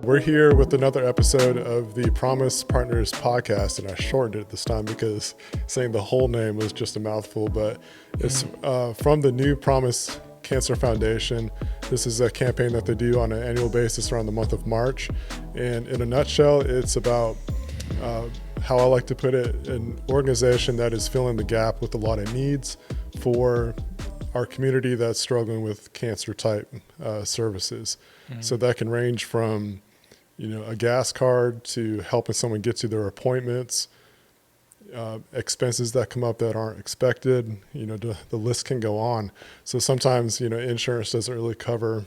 We're here with another episode of the Promise Partners podcast, and I shortened it this time because saying the whole name was just a mouthful, but it's from the New Promise Cancer Foundation. This is a campaign that they do on an annual basis around the month of March, and in a nutshell, it's about how I like to put it, an organization that is filling the gap with a lot of needs for our community that's struggling with cancer type services. So that can range from, a gas card to helping someone get to their appointments, expenses that come up that aren't expected, the list can go on. So sometimes, insurance doesn't really cover,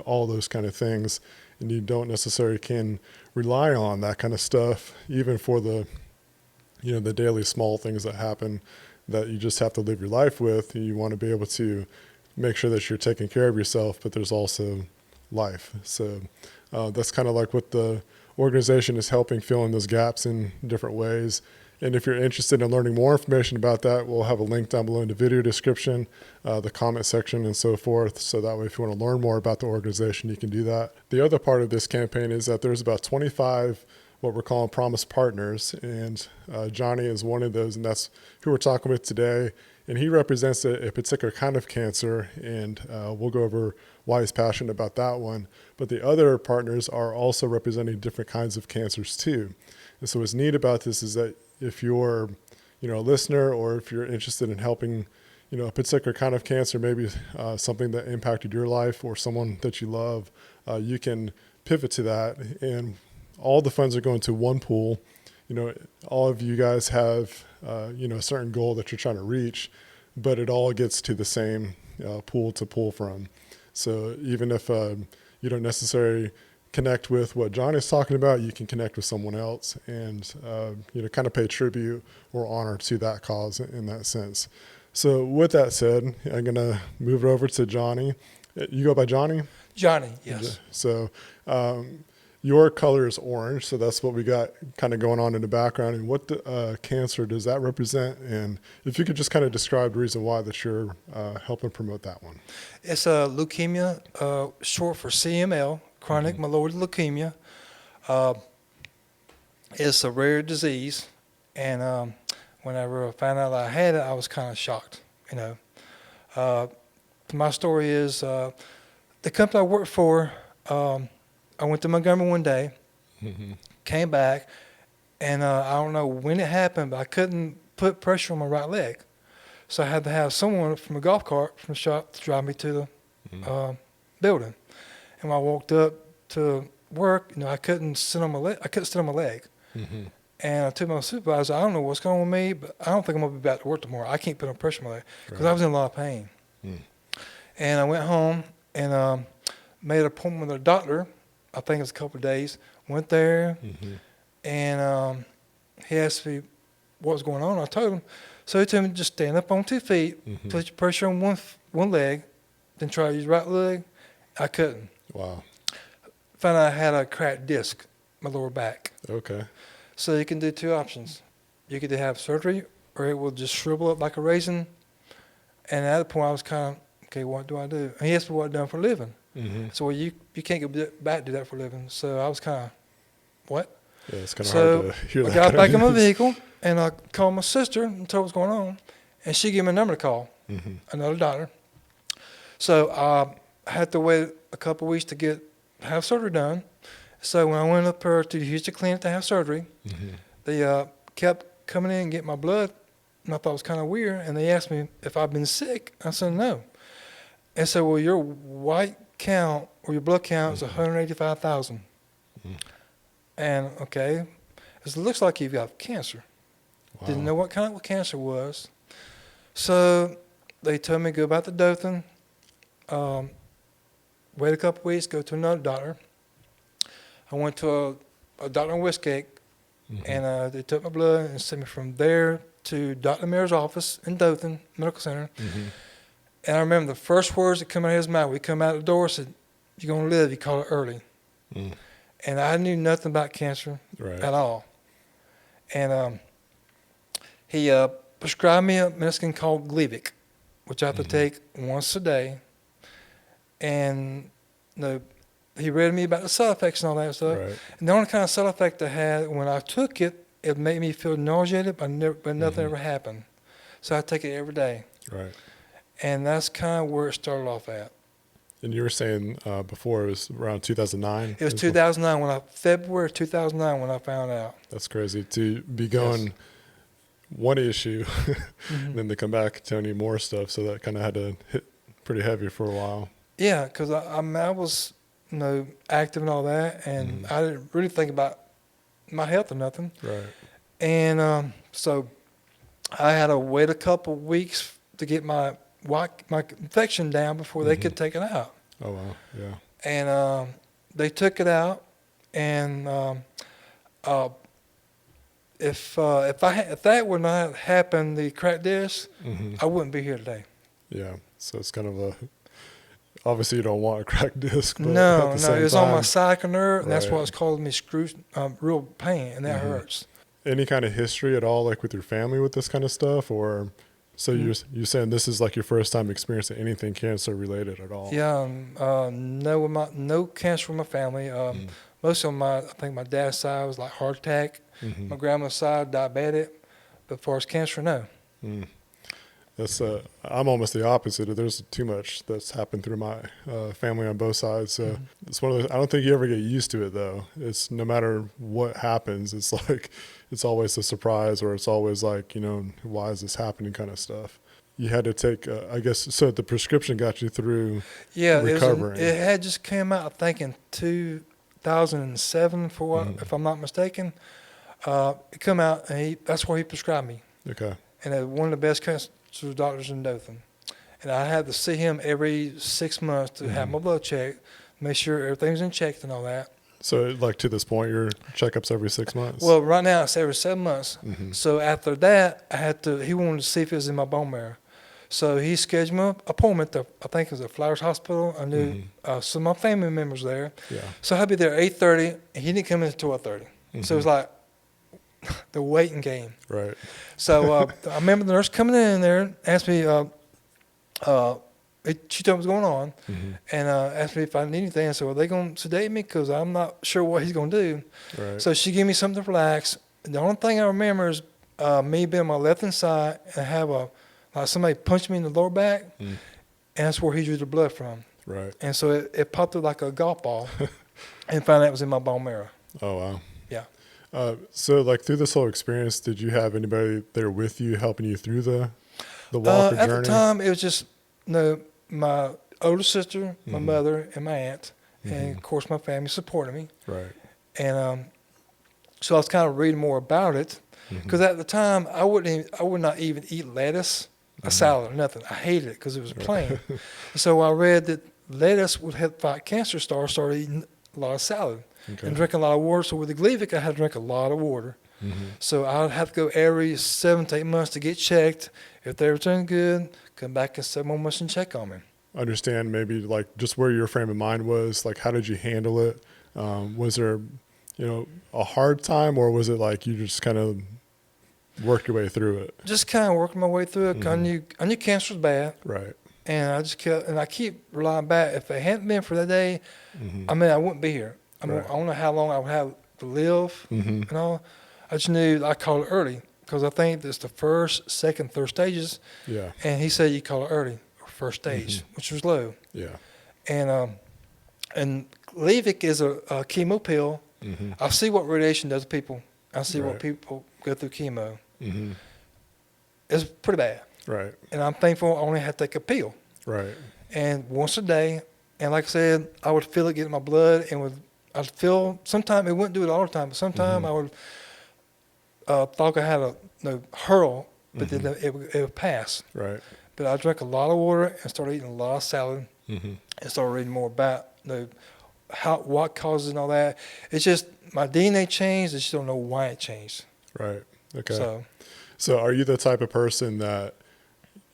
all those kind of things, and you don't necessarily can rely on that kind of stuff, even for the, the daily small things that happen that you just have to live your life with. You want to be able to make sure that you're taking care of yourself, but there's also life. So that's kind of like what the organization is helping fill in those gaps in different ways. And if you're interested in learning more information about that, we'll have a link down below in the video description, the comment section, and so forth. So that way, if you want to learn more about the organization, you can do that. The other part of this campaign is that there's about 25 what we're calling Promise Partners, and Johnny is one of those, and that's who we're talking with today. And he represents a particular kind of cancer, and we'll go over why he's passionate about that one. But the other partners are also representing different kinds of cancers too. And so what's neat about this is that if you're, a listener, or if you're interested in helping, a particular kind of cancer, maybe something that impacted your life or someone that you love, you can pivot to that, and all the funds are going to one pool. All of you guys have, a certain goal that you're trying to reach, but it all gets to the same pool to pull from. So even if you don't necessarily connect with what John is talking about, you can connect with someone else and, kind of pay tribute or honor to that cause in that sense. So with that said, I'm going to move it over to Johnny. You go by Johnny? Johnny, yes. So your color is orange, so that's what we got kind of going on in the background. And what cancer does that represent? And if you could just kind of describe the reason why that you're helping promote that one. It's leukemia, short for CML, chronic myeloid leukemia. It's a rare disease, and whenever I found out I had it, I was kind of shocked. My story is the company I worked for. I went to Montgomery one day, came back, and I don't know when it happened, but I couldn't put pressure on my right leg. So I had to have someone from a golf cart from the shop to drive me to the building. And when I walked up to work, I couldn't sit on my leg. I couldn't sit on my leg. And I told my supervisor, I don't know what's going on with me, but I don't think I'm going to be back to work tomorrow. I can't put on pressure on my leg because I was in a lot of pain. And I went home and made an appointment with a doctor. I think it was a couple of days. Went there, and he asked me what was going on. I told him. So he told me just stand up on 2 feet, put your pressure on one leg, then try to use right leg. I couldn't. Wow. Found out I had a cracked disc, my lower back. Okay. So you can do 2 options. You could have surgery, or it will just shrivel up like a raisin. And at that point, I was kind of, okay, what do I do? And he asked me what I'd done for a living. So you can't go back and do that for a living. So I was kind of, what? Yeah, it's kind of hard to hear that. I got back in my vehicle, and I called my sister and told her what's going on. And she gave me a number to call, another doctor. So I had to wait a couple of weeks to have surgery done. So when I went up there to the Houston clinic to have surgery, they kept coming in and getting my blood, and I thought it was kind of weird. And they asked me if I'd been sick. I said no. And said, well, your white count or your blood count is 185,000. And okay, it looks like you've got cancer. Wow. Didn't know what kind of cancer was. So they told me to go back to Dothan, wait a couple weeks, go to another doctor. I went to a doctor in Westgate, and they took my blood and sent me from there to Dr. Mayor's office in Dothan Medical Center. And I remember the first words that come out of his mouth. We come out the door and said, you're going to live, you call it early. And I knew nothing about cancer at all. And he prescribed me a medicine called Gleevec, which I have to take once a day. And he read me about the side effects and all that stuff. Right. And the only kind of side effect I had when I took it, it made me feel nauseated, but nothing ever happened. So I take it every day. Right. And that's kind of where it started off at. And you were saying before it was around 2009? It was 2009 February 2009 when I found out. That's crazy to be going one issue and then to come back telling you more stuff. So that kind of had to hit pretty heavy for a while. Yeah, because I was, active and all that, and I didn't really think about my health or nothing. Right. And so I had to wait a couple of weeks to get my infection down before they could take it out. Oh, wow. Yeah. And they took it out, and if that would not have happened, the cracked disc, I wouldn't be here today. Yeah. So it's kind of obviously you don't want a cracked disc. But No, at the same it was time, on my sciatic nerve, and that's Right. what's causing me real pain, and that hurts. Any kind of history at all, like with your family with this kind of stuff? Or so you're saying this is like your first time experiencing anything cancer related at all? Yeah, no cancer in my family. Most of I think my dad's side was like heart attack. My grandma's side, diabetic. But as far as cancer, no. That's I'm almost the opposite. There's too much that's happened through my family on both sides. So it's one of those. I don't think you ever get used to it though. It's no matter what happens, it's like it's always a surprise, or it's always like why is this happening kind of stuff. You had to take, I guess, so the prescription got you through recovering. It had just came out, I think, in 2007, if I'm not mistaken. It come out, and that's where he prescribed me. Okay. And one of the best cancer doctors in Dothan. And I had to see him every 6 months to have my blood checked, make sure everything's in check and all that. So, like to this point, your checkups every 6 months? Well, right now it's every 7 months. So after that, he wanted to see if it was in my bone marrow. So he scheduled me an appointment to, I think it was at Flowers Hospital. I knew some of my family members there. Yeah. So I'd be there at 8:30, and he didn't come in until 12:30. So it was like the waiting game. Right. So I remember the nurse coming in there and asked me, she told me what's going on, and asked me if I need anything. I said, well, they going to sedate me because I'm not sure what he's going to do. Right. So she gave me something to relax. And the only thing I remember is me being on my left hand side and have somebody punched me in the lower back, and that's where he drew the blood from. Right. And so it popped up like a golf ball, and found out it was in my bone marrow. Oh, wow. Yeah. So, like, through this whole experience, did you have anybody there with you, helping you through the walk or at journey? the time, it was just my older sister, my mother, and my aunt, and of course my family supported me. Right. And so I was kind of reading more about it, because at the time I would not even eat lettuce, a salad, or nothing. I hated it because it was plain. So I read that lettuce would help fight cancer. Started eating a lot of salad. Okay. And drinking a lot of water. So with the Gleevec, I had to drink a lot of water. So I'd have to go every 7 to 8 months to get checked. If everything's good, come back in 7 more months and check on me. Understand maybe like just where your frame of mind was, like how did you handle it? Was there, a hard time, or was it like you just kind of worked your way through it? Just kind of working my way through it. I knew cancer was bad. Right. And I keep relying back. If it hadn't been for that day, I wouldn't be here. I don't know how long I would have to live and all. I just knew I called it early because I think that's the first, second, third stages. Yeah. And he said you call it early, or first stage, which was low. Yeah. And Gleevec is a chemo pill. I see what radiation does to people. I see what people go through chemo. It's pretty bad. Right. And I'm thankful I only had to take a pill. Right. And once a day. And like I said, I would feel it get in my blood, and I'd feel, sometimes it wouldn't do it all the time, but sometimes I would thought I had a hurl, but then it would pass. Right. But I drank a lot of water and started eating a lot of salad and started reading more about what causes and all that. It's just my DNA changed. I just don't know why it changed. Right. Okay. So are you the type of person that,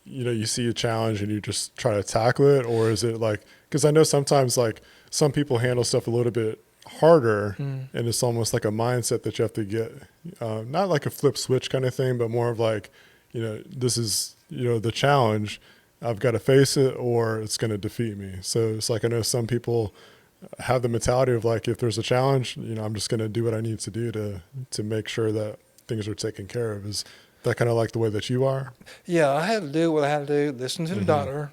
you see a challenge and you just try to tackle it? Or is it like, because I know sometimes like some people handle stuff a little bit harder and it's almost like a mindset that you have to get, not like a flip switch kind of thing, but more of like, this is, the challenge. I've got to face it or it's going to defeat me. So it's like, I know some people, have the mentality of like, if there's a challenge, I'm just going to do what I need to do to make sure that things are taken care of. Is that kind of like the way that you are? Yeah, I had to do what I had to do, listen to the doctor,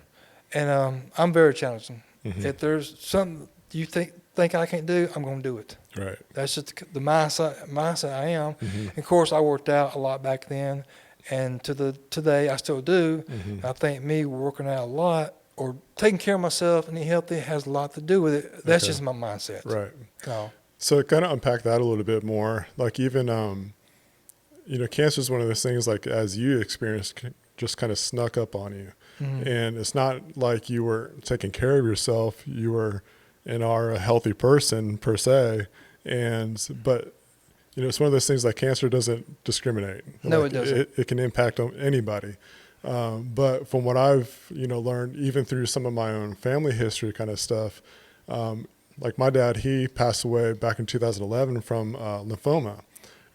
and I'm very challenging. If there's something you think I can't do, I'm going to do it. Right. That's just the mindset I am. And of course, I worked out a lot back then, and today I still do. I think me working out a lot or taking care of myself and eating healthy has a lot to do with it. That's just my mindset. Right. So, So kind of unpack that a little bit more. Like even, cancer is one of those things, like as you experienced, just kind of snuck up on you. And it's not like you were taking care of yourself. You were and are a healthy person per se. But it's one of those things like cancer doesn't discriminate. No, like it doesn't. It can impact on anybody. But from what I've, learned, even through some of my own family history kind of stuff, like my dad, he passed away back in 2011 from lymphoma.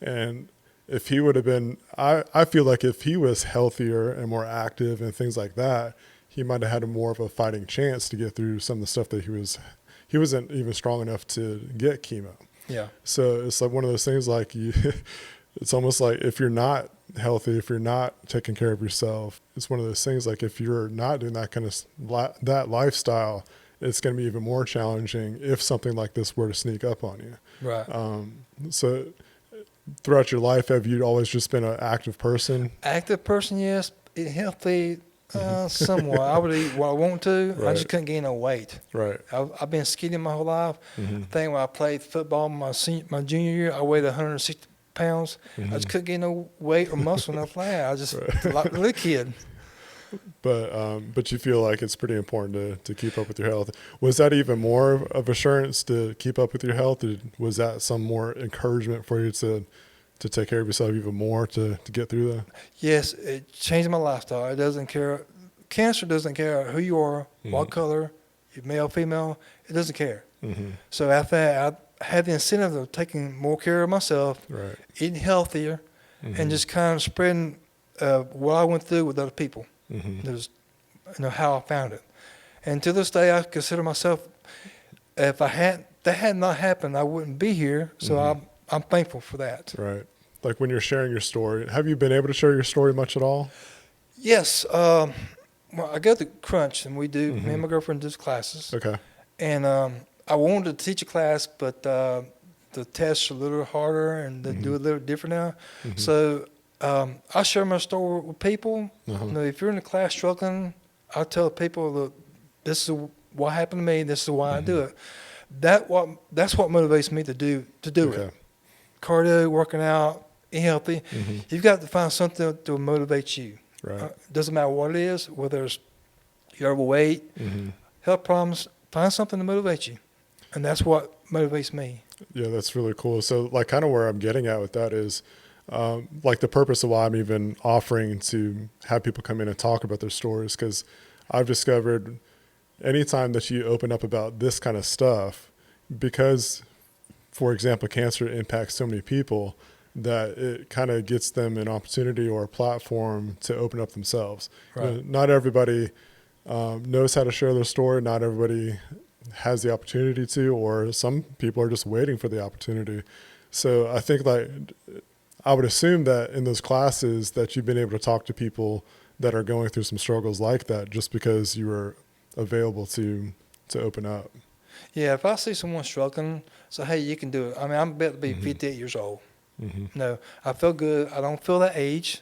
And if he would have been, I feel like if he was healthier and more active and things like that, he might have had more of a fighting chance to get through some of the stuff that he wasn't even strong enough to get chemo. yeah. So it's like one of those things like it's almost like if you're not healthy, if you're not taking care of yourself, it's one of those things like if you're not doing that kind of that lifestyle, it's going to be even more challenging if something like this were to sneak up on you. Right. So throughout your life, have you always just been an active person? Active person, yes. Eat healthy, somewhat. I would eat what I want to. I just couldn't gain no weight. Right. I've been skinny my whole life. I think when I played football my junior year, I weighed 160 pounds. I just couldn't gain no weight or muscle, nothing like that. I just like a little kid. But you feel like it's pretty important to keep up with your health. Was that even more of assurance to keep up with your health? Or was that some more encouragement for you to take care of yourself even more to get through that? Yes, it changed my lifestyle. It doesn't care. Cancer doesn't care who you are, what color, you're male, female. It doesn't care. So after that, I had the incentive of taking more care of myself, Right. eating healthier, and just kind of spreading what I went through with other people. There's, how I found it. And to this day, I consider myself, if that had not happened, I wouldn't be here. So I'm thankful for that. Right. Like when you're sharing your story, have you been able to share your story much at all? Yes. Well, I go to Crunch, and we do, me and my girlfriend do classes. Okay. And I wanted to teach a class, but the tests are a little harder, and they do it a little different now. So I share my story with people. If you're in the class struggling, I tell people that this is what happened to me. This is why I do it. That's what motivates me to do it. Cardio, working out, eating healthy. You've got to find something to motivate you. Right. Doesn't matter what it is, whether it's you're overweight, health problems. Find something to motivate you, and that's what motivates me. Yeah, that's really cool. So like kind of where I'm getting at with that is like the purpose of why I'm even offering to have people come in and talk about their stories, because I've discovered anytime that you open up about this kind of stuff, because, for example, cancer impacts so many people, that it kind of gets them an opportunity or a platform to open up themselves. Right. Not everybody knows how to share their story. Not everybody has the opportunity to, or some people are just waiting for the opportunity. So I think like I would assume that in those classes that you've been able to talk to people that are going through some struggles like that, just because you were available to open up. Yeah, if I see someone struggling, say, hey, you can do it. I mean, I'm about to be 58 years old. No, I feel good. I don't feel that age.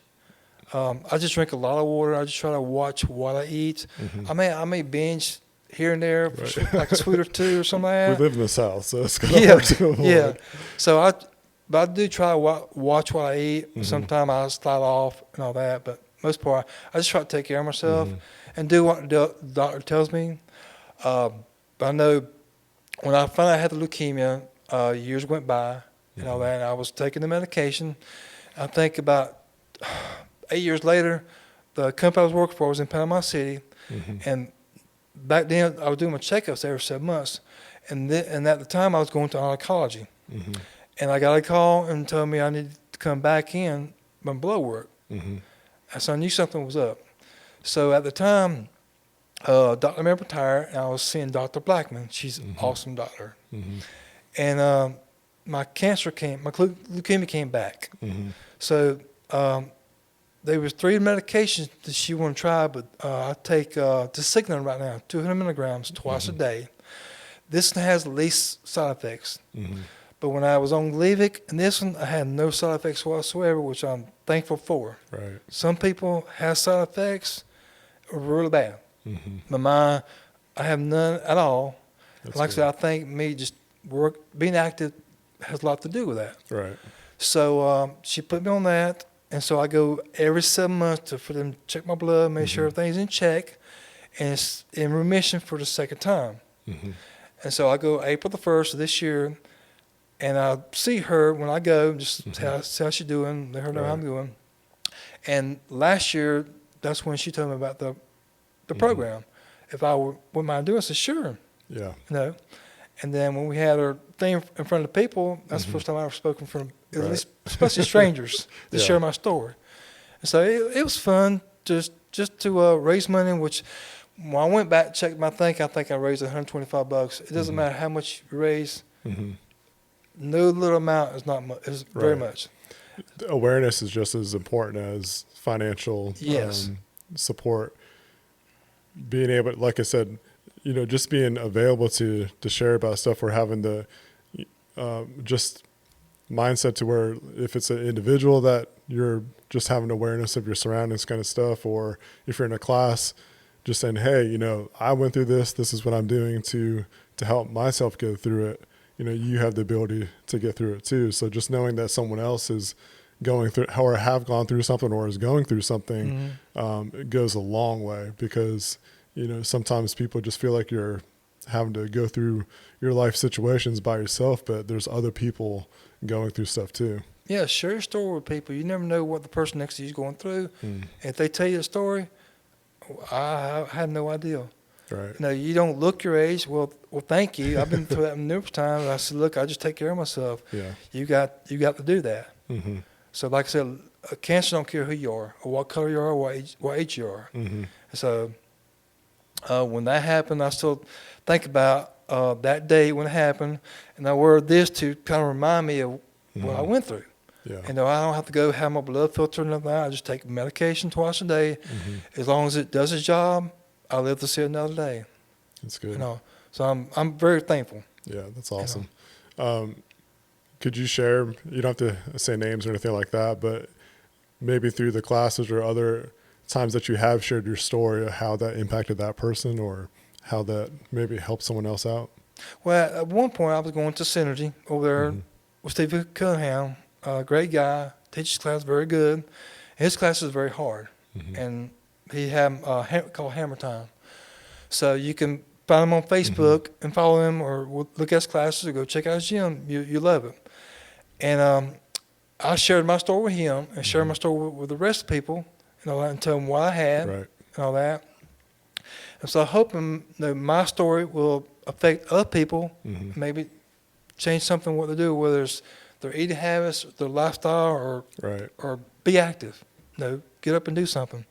I just drink a lot of water. I just try to watch what I eat. I may binge here and there, like a sweet or two or something like that. We live in the South, so it's kind of hard to avoid. Yeah. So I do try to watch what I eat. Sometimes I slide off and all that, but most part, I just try to take care of myself and do what the doctor tells me. But I know when I found out I had the leukemia, years went by and all that, and I was taking the medication. I think about 8 years later, the company I was working for was in Panama City, and back then I was doing my checkups every 7 months, and at the time I was going to oncology, and I got a call and told me I needed to come back in my blood work. So I knew something was up. So at the time, Dr. Member retired, and I was seeing Dr. Blackman. She's an awesome doctor. Mm-hmm. And my leukemia came back. Mm-hmm. So there was 3 medications that she wanted to try, but I take Designan right now, 200 milligrams twice a day. This one has the least side effects. Mm-hmm. But when I was on Levick and this one, I had no side effects whatsoever, which I'm thankful for. Right. Some people have side effects really bad. Mm-hmm. But mine, I have none at all. That's like good. I said, I think me just being active has a lot to do with that. Right. So she put me on that, and so I go every 7 months for them to check my blood, make sure everything's in check, and it's in remission for the second time. Mm-hmm. And so I go April the 1st of this year, and I see her when I go, just see how she's doing, let her know how I'm doing. And last year, that's when she told me about the program. If I wouldn't mind doing it, I said, sure. Yeah. You know. And then when we had our thing in front of the people, that's the first time I ever spoken from, at least, especially strangers, to share my story. And so it was fun just to raise money, which when I went back and checked my thing, I think I raised $125. It doesn't matter how much you raise. No little amount is not much. Is very much. Awareness is just as important as financial support. Being able, like I said, you know, just being available to share about stuff, or having the just mindset to where if it's an individual that you're just having awareness of your surroundings kind of stuff, or if you're in a class, just saying, hey, you know, I went through this. This is what I'm doing to help myself go through it. You know, you have the ability to get through it too. So just knowing that someone else is going through, or have gone through something, or is going through something, it goes a long way, because, you know, sometimes people just feel like you're having to go through your life situations by yourself, but there's other people going through stuff too. Yeah, share your story with people. You never know what the person next to you is going through. If they tell you a story, I had no idea. Right. You know, you don't look your age. Well, thank you. I've been through that numerous times. I said, look, I just take care of myself. Yeah. You got to do that. Mm-hmm. So, like I said, cancer don't care who you are, or what color you are, or what age you are. So, when that happened, I still think about that day when it happened, and I wear this to kind of remind me of what I went through. Yeah. You know, I don't have to go have my blood filter and nothing. I just take medication twice a day. As long as it does its job, I'll live to see another day. That's good. You know, so I'm very thankful. Yeah, that's awesome. Could you share, you don't have to say names or anything like that, but maybe through the classes or other times that you have shared your story, how that impacted that person, or how that maybe helped someone else out? Well, at one point I was going to Synergy over there with Steve Cunningham, a great guy, teaches class very good. His class is very hard, and he had called Hammer Time. So you can find him on Facebook and follow him, or look at his classes, or go check out his gym. You love it. And I shared my story with him, and shared my story with the rest of the people, you know, and tell them what I had and all that. And so I'm hoping that my story will affect other people, maybe change something what they do, whether it's their eating habits, their lifestyle, or be active. You know, get up and do something.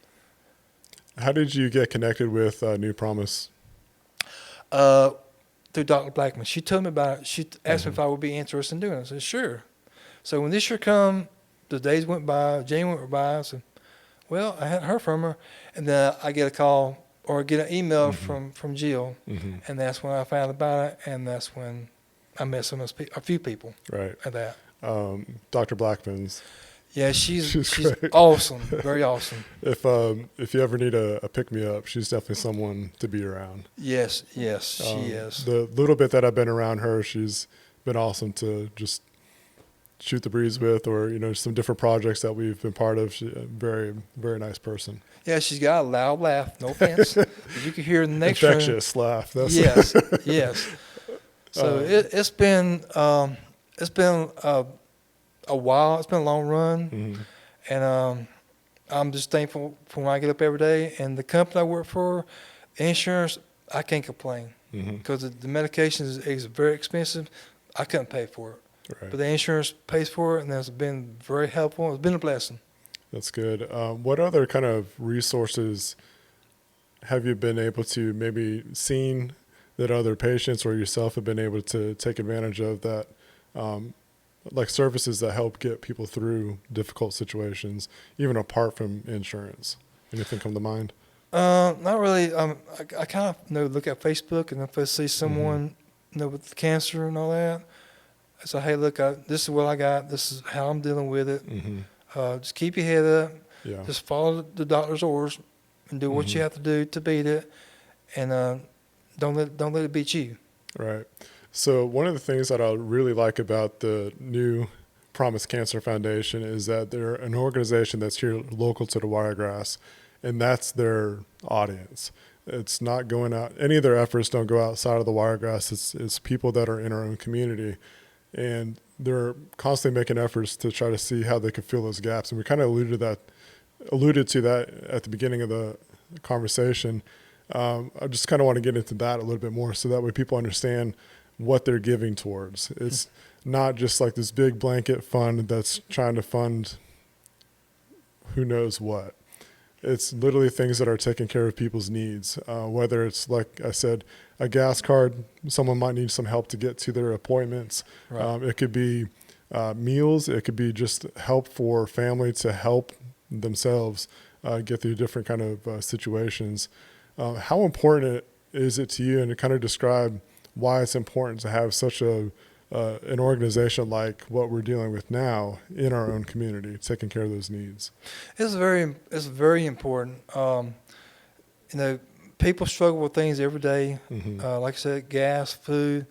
How did you get connected with New Promise? Through Dr. Blackman. She told me about it. She asked me if I would be interested in doing it. I said, sure. So when this year come, the days went by, January went by, I said, well, I hadn't heard from her. And then I get a call or get an email from Jill, and that's when I found about it, and that's when I met a few people at that. Dr. Blackman's. Yeah, she's great. awesome, very awesome. If you ever need a pick-me-up, she's definitely someone to be around. Yes, she is. The little bit that I've been around her, she's been awesome to just shoot the breeze with, or, you know, some different projects that we've been part of. She's a very, very nice person. Yeah, she's got a loud laugh, no offense. You can hear in the next infectious laugh. That's yes. So it's been a while. It's been a long run, and I'm just thankful for when I get up every day. And the company I work for, insurance, I can't complain, because the medication is very expensive. I couldn't pay for it, but the insurance pays for it, and it's been very helpful. It's been a blessing. That's good. What other kind of resources have you been able to maybe seen that other patients or yourself have been able to take advantage of that, like services that help get people through difficult situations, even apart from insurance? Anything come to mind? Not really. I kind of look at Facebook, and if I see someone with cancer and all that, I say, hey, look, this is what I got. This is how I'm dealing with it. Just keep your head up. Yeah. Just follow the doctor's orders and do what you have to do to beat it, and don't let it beat you. Right. So one of the things that I really like about the new Promise Cancer Foundation is that they're an organization that's here local to the Wiregrass, and that's their audience. It's not going out. Any of their efforts don't go outside of the Wiregrass. It's people that are in our own community, and they're constantly making efforts to try to see how they can fill those gaps. And we kind of alluded to that at the beginning of the conversation. I just kind of want to get into that a little bit more so that way people understand what they're giving towards. It's not just like this big blanket fund that's trying to fund who knows what. It's literally things that are taking care of people's needs, whether it's, like I said, a gas card. Someone might need some help to get to their appointments. Right. It could be meals. It could be just help for family to help themselves get through different kind of situations. How important is it to you, and to kind of describe why it's important to have such an organization like what we're dealing with now in our own community, taking care of those needs? It's very important. People struggle with things every day. Like I said, gas, food,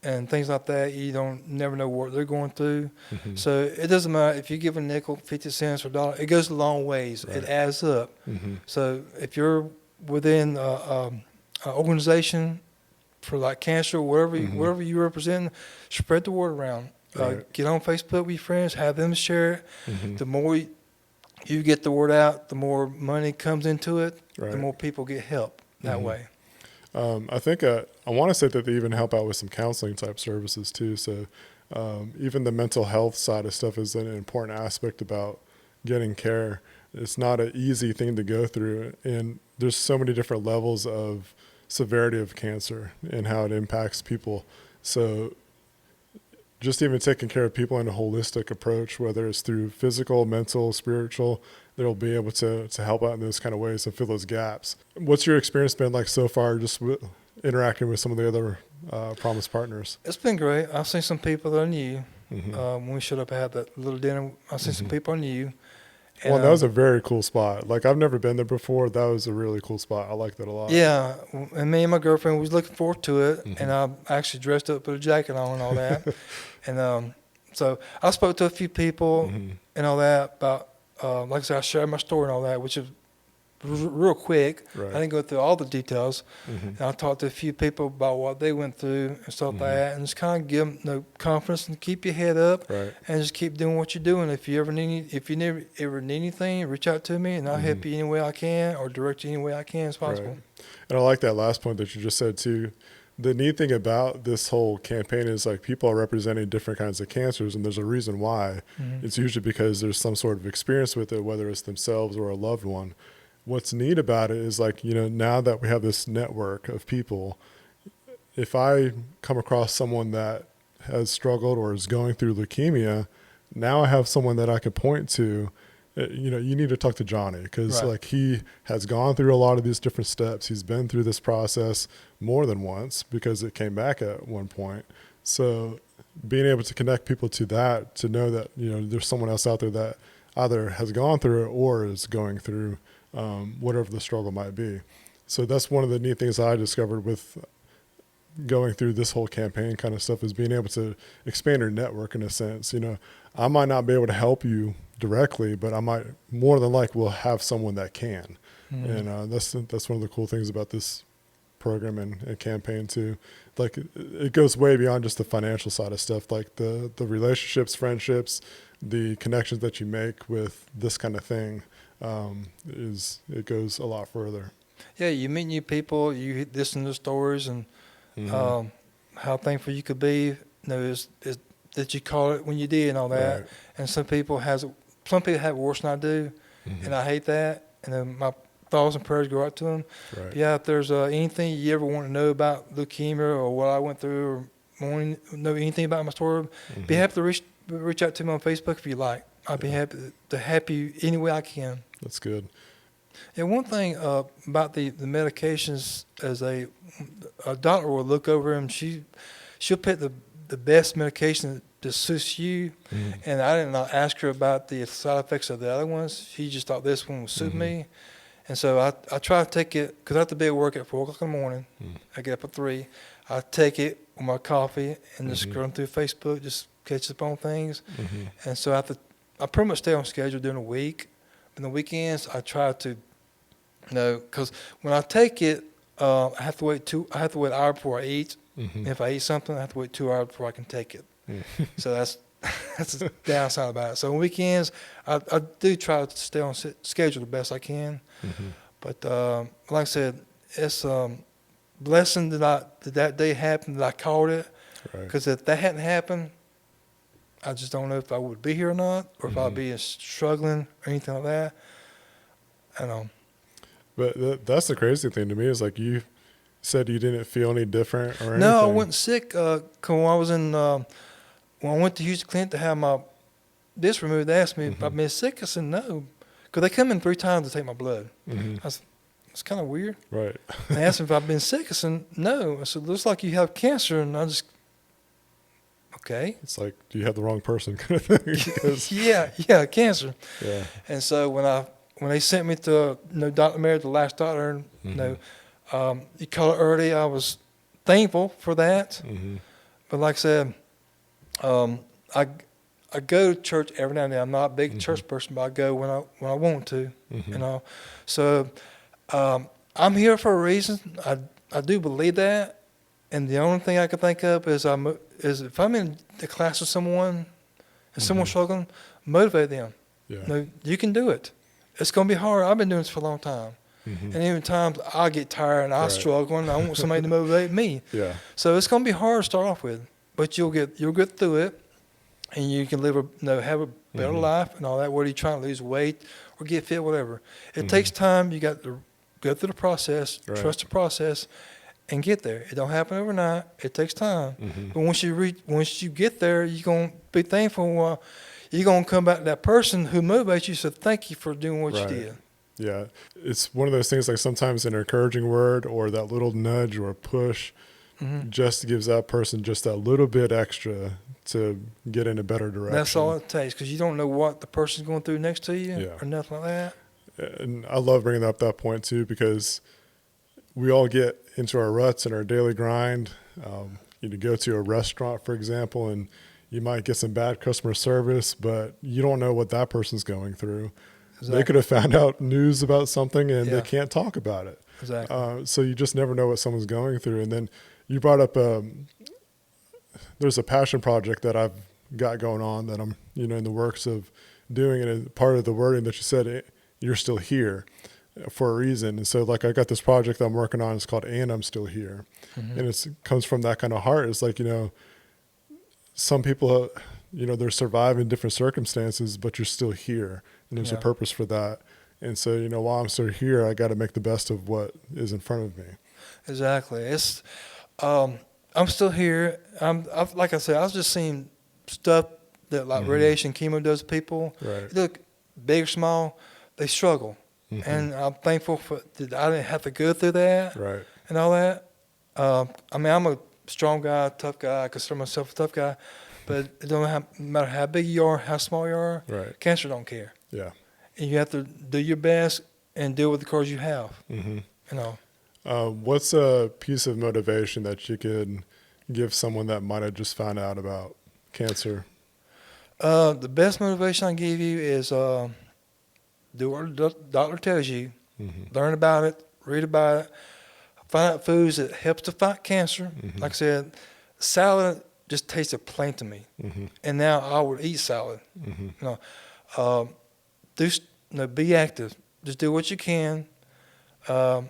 and things like that. You never know what they're going through. So it doesn't matter if you give a nickel, 50 cents, or a dollar. It goes a long ways. Right. It adds up. So if you're within an organization for like cancer, wherever you represent, spread the word around. Right. Get on Facebook with your friends, have them share it. The more you get the word out, the more money comes into it, Right. the more people get help that way. I think I want to say that they even help out with some counseling type services too. So even the mental health side of stuff is an important aspect about getting care. It's not an easy thing to go through, and there's so many different levels of severity of cancer and how it impacts people. So just even taking care of people in a holistic approach, whether it's through physical, mental, spiritual, they'll be able to help out in those kind of ways and fill those gaps. What's your experience been like so far, just interacting with some of the other Promise partners? It's been great. I've seen some people that I knew. When we showed up, I had that little dinner. I've seen some people I knew. And, Well, that was a very cool spot. Like, I've never been there before. That was a really cool spot. I liked it a lot. Yeah, and me and my girlfriend was looking forward to it, and I actually dressed up, put a jacket on and all that. And so I spoke to a few people and all that about, like I said, I shared my story and all that, which is real quick. Right. I didn't go through all the details. And I talked to a few people about what they went through and stuff like that, and just kind of give them confidence and keep your head up, Right. and just keep doing what you're doing. If you ever need anything, reach out to me, and I'll help you any way I can, or direct you any way I can as possible. Right. And I like that last point that you just said too. The neat thing about this whole campaign is, like, people are representing different kinds of cancers, and there's a reason why. It's usually because there's some sort of experience with it, whether it's themselves or a loved one. What's neat about it is, like, now that we have this network of people, if I come across someone that has struggled or is going through leukemia, now I have someone that I could point to. You need to talk to Johnny, because Right. like, he has gone through a lot of these different steps. He's been through this process more than once because it came back at one point. So being able to connect people to that, to know that, there's someone else out there that either has gone through it or is going through whatever the struggle might be. So that's one of the neat things I discovered with going through this whole campaign kind of stuff, is being able to expand your network in a sense. I might not be able to help you directly, but I might more than likely will have someone that can. And that's one of the cool things about this program and campaign too. Like, it goes way beyond just the financial side of stuff, like the relationships, friendships, the connections that you make with this kind of thing. It goes a lot further. Yeah, you meet new people, you listen to stories, and how thankful you could be. Is that you caught it when you did and all that. Right. And some people have it worse than I do, and I hate that. And then my thoughts and prayers go out to them. Right. Yeah, if there's anything you ever want to know about leukemia or what I went through, or want to know anything about my story, be happy to reach out to me on Facebook if you like. I'd be happy to help you any way I can. That's good. And one thing about the medications, as a doctor will look over them, she'll pick the best medication that suits you. And I did not ask her about the side effects of the other ones. She just thought this one would suit me. And so I try to take it, because I have to be at work at 4 o'clock in the morning. I get up at 3. I take it with my coffee and just scrolling through Facebook, just catch up on things. And so I pretty much stay on schedule during the week. In the weekends, I try to, because when I take it, I have to wait an hour before I eat. If I eat something, I have to wait 2 hours before I can take it. So that's the downside about it. So on weekends, I do try to stay on schedule the best I can. But like I said, it's blessing that day happened, that I caught it. Because if that hadn't happened, I just don't know if I would be here or not, or if I'd be struggling or anything like that. I don't know. But that's the crazy thing to me is, like, you said you didn't feel any different or anything. No, I wasn't sick. Cause when I was when I went to Houston Clinic to have my disc removed, they asked me if I've been sick. I said no, because they come in 3 times to take my blood. I said, it's kind of weird. Right. They asked me if I've been sick. I said no. I said, looks like you have cancer, and I just. Okay. It's like, do you have the wrong person kind of thing? yeah, cancer. Yeah. And so when they sent me to Dr. Mary, the last doctor, you call it early, I was thankful for that. But like I said, I go to church every now and then. I'm not a big church person, but I go when I want to. So I'm here for a reason. I do believe that. And the only thing I can think of is if I'm in the class with someone and someone's struggling, motivate them. Yeah. You can do it. It's going to be hard. I've been doing this for a long time. And even times I get tired and I struggle, and I want somebody to motivate me. Yeah. So it's going to be hard to start off with, but you'll get through it, and you can live have a better life and all that. Whether you're trying to lose weight or get fit, whatever. It takes time. You got to go through the process, trust the process, and get there. It don't happen overnight. It takes time. But once you get there, you're gonna be thankful. You're gonna come back to that person who motivates you. So thank you for doing what you did. Yeah, it's one of those things, like sometimes an encouraging word or that little nudge or a push just gives that person just that little bit extra to get in a better direction. That's all it takes, because you don't know what the person's going through next to you or nothing like that. And I love bringing up that point too, because we all get into our ruts and our daily grind. You go to a restaurant, for example, and you might get some bad customer service, but you don't know what that person's going through. Exactly. They could have found out news about something and they can't talk about it. Exactly. So you just never know what someone's going through. And then you brought up there's a passion project that I've got going on that I'm in the works of doing, and part of the wording that you said, you're still here for a reason. And so, like, I got this project that I'm working on. It's called "And I'm Still Here," and it comes from that kind of heart. It's like, some people, they're surviving different circumstances, but you're still here, and there's a purpose for that. And so, while I'm still here, I got to make the best of what is in front of me. Exactly. It's, I'm still here. Like I said, I was just seeing stuff that like radiation chemo does to people. Right. Look, big or small, they struggle. And I'm thankful that I didn't have to go through that and all that. I'm a strong guy, tough guy. I consider myself a tough guy. But it don't matter how big you are, how small you are, cancer don't care. Yeah. And you have to do your best and deal with the cards you have. What's a piece of motivation that you could give someone that might have just found out about cancer? The best motivation I can give you is do what the doctor tells you. Learn about it, read about it, find out foods that helps to fight cancer. Like I said, salad just tasted plain to me, and now I would eat salad. Be active. Just do what you can. Like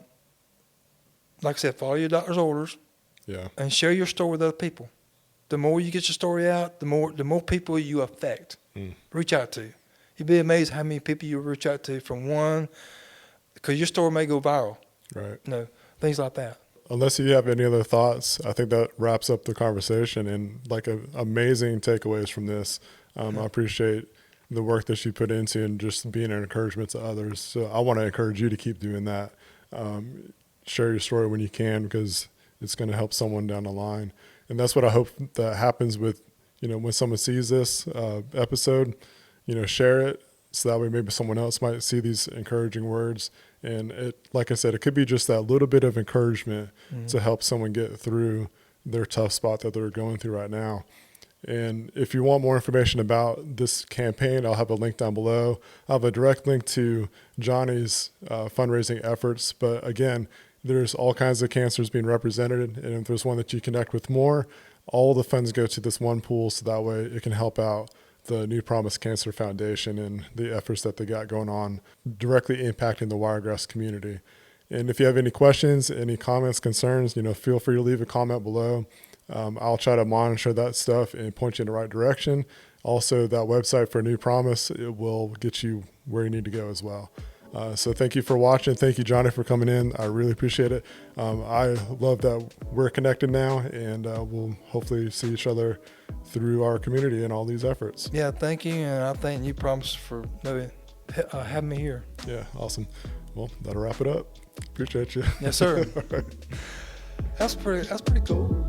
I said, follow your doctor's orders. And share your story with other people. The more you get your story out, the more people you affect. Reach out to. You'd be amazed how many people you reach out to from one because your story may go viral. Right. Things like that. Unless you have any other thoughts, I think that wraps up the conversation and like amazing takeaways from this. I appreciate the work that you put into and just being an encouragement to others. So I want to encourage you to keep doing that. Share your story when you can, because it's going to help someone down the line. And that's what I hope that happens with, when someone sees this episode, share it so that way maybe someone else might see these encouraging words. And it, like I said, it could be just that little bit of encouragement to help someone get through their tough spot that they're going through right now. And if you want more information about this campaign, I'll have a link down below. I'll have a direct link to Johnny's fundraising efforts. But again, there's all kinds of cancers being represented. And if there's one that you connect with more, all the funds go to this one pool, so that way it can help out the New Promise Cancer Foundation and the efforts that they got going on directly impacting the Wiregrass community. And if you have any questions, any comments, concerns, feel free to leave a comment below. I'll try to monitor that stuff and point you in the right direction. Also, that website for New Promise, it will get you where you need to go as well. So thank you for watching. Thank you, Johnny, for coming in. I really appreciate it. I love that we're connected now, and we'll hopefully see each other through our community and all these efforts. Yeah, thank you, and I thank New Promise for having me here. Yeah, awesome. Well, that'll wrap it up. Appreciate you. Yes, sir. All right. That's pretty cool.